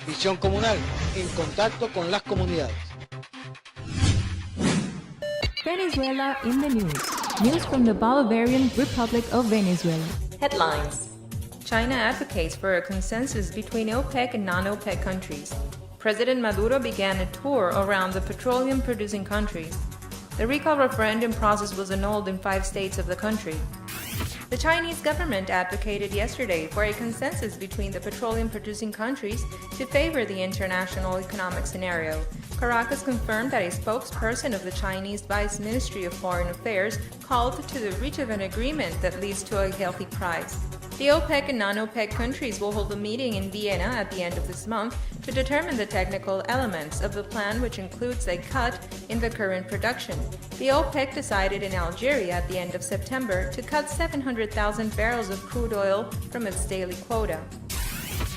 Visión comunal, en contacto con las comunidades. Venezuela in the news. News from the Bolivarian Republic of Venezuela. Headlines. China advocates for a consensus between OPEC and non-OPEC countries. President Maduro began a tour around the petroleum-producing countries. The recall referendum process was annulled in 5 states of the country. The Chinese government advocated yesterday for a consensus between the petroleum-producing countries to favor the international economic scenario. Caracas confirmed that a spokesperson of the Chinese Vice Ministry of Foreign Affairs called to the reach of an agreement that leads to a healthy price. The OPEC and non-OPEC countries will hold a meeting in Vienna at the end of this month to determine the technical elements of the plan, which includes a cut in the current production. The OPEC decided in Algeria at the end of September to cut 700,000 barrels of crude oil from its daily quota.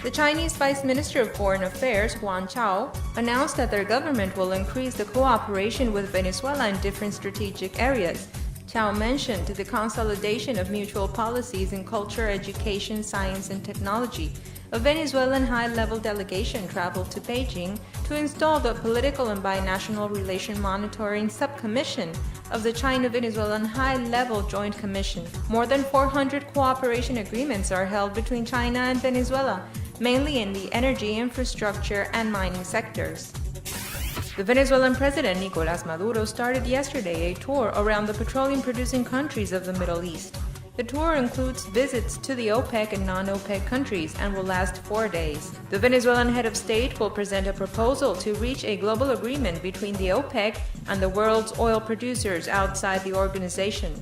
The Chinese Vice Minister of Foreign Affairs, Wang Chao, announced that their government will increase the cooperation with Venezuela in different strategic areas. Chao mentioned the consolidation of mutual policies in culture, education, science, and technology. A Venezuelan high-level delegation traveled to Beijing to install the Political and Binational Relation Monitoring Subcommission of the China-Venezuelan High-Level Joint Commission. More than 400 cooperation agreements are held between China and Venezuela, mainly in the energy, infrastructure, and mining sectors. The Venezuelan president Nicolás Maduro started yesterday a tour around the petroleum-producing countries of the Middle East. The tour includes visits to the OPEC and non-OPEC countries and will last 4 days. The Venezuelan head of state will present a proposal to reach a global agreement between the OPEC and the world's oil producers outside the organization.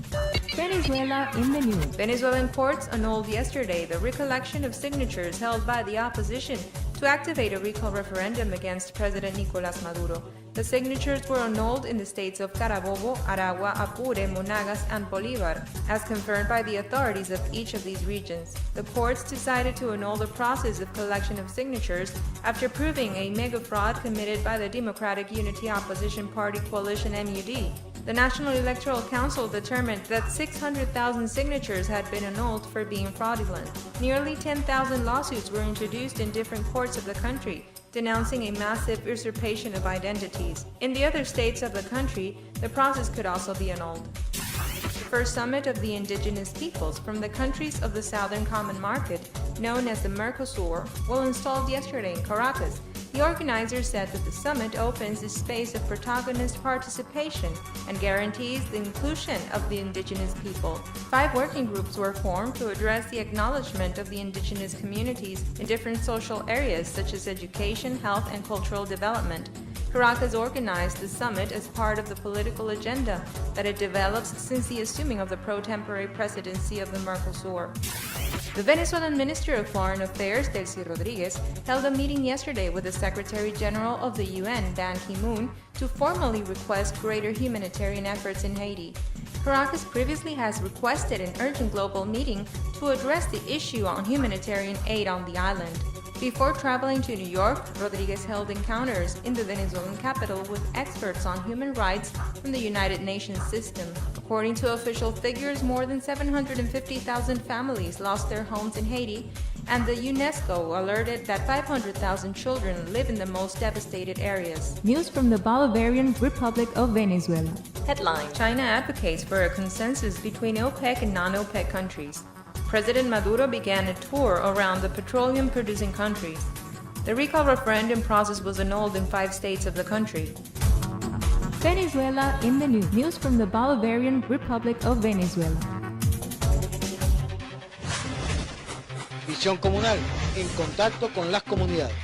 Venezuela in the news. Venezuelan courts annulled yesterday the recollection of signatures held by the opposition to activate a recall referendum against President Nicolás Maduro. The signatures were annulled in the states of Carabobo, Aragua, Apure, Monagas, and Bolívar, as confirmed by the authorities of each of these regions. The courts decided to annul the process of collection of signatures after proving a mega fraud committed by the Democratic Unity Opposition Party coalition MUD. The National Electoral Council determined that 600,000 signatures had been annulled for being fraudulent. Nearly 10,000 lawsuits were introduced in different courts of the country, denouncing a massive usurpation of identities. In the other states of the country, the process could also be annulled. The first summit of the indigenous peoples from the countries of the Southern Common Market, known as the Mercosur, was installed yesterday in Caracas. The organizers said that the summit opens a space of protagonist participation and guarantees the inclusion of the indigenous people. 5 working groups were formed to address the acknowledgement of the indigenous communities in different social areas such as education, health, and cultural development. Caracas organized the summit as part of the political agenda that it develops since the assuming of the pro-tempore presidency of the Mercosur. The Venezuelan Minister of Foreign Affairs, Delcy Rodriguez, held a meeting yesterday with the Secretary General of the UN, Ban Ki-moon, to formally request greater humanitarian efforts in Haiti. Caracas previously has requested an urgent global meeting to address the issue on humanitarian aid on the island. Before traveling to New York, Rodriguez held encounters in the Venezuelan capital with experts on human rights from the United Nations system. According to official figures, more than 750,000 families lost their homes in Haiti, and the UNESCO alerted that 500,000 children live in the most devastated areas. News from the Bolivarian Republic of Venezuela. Headline: China advocates for a consensus between OPEC and non-OPEC countries. President Maduro began a tour around the petroleum-producing countries. The recall referendum process was annulled in 5 states of the country. Venezuela in the news. News from the Bolivarian Republic of Venezuela. Visión comunal, en contacto con las comunidades.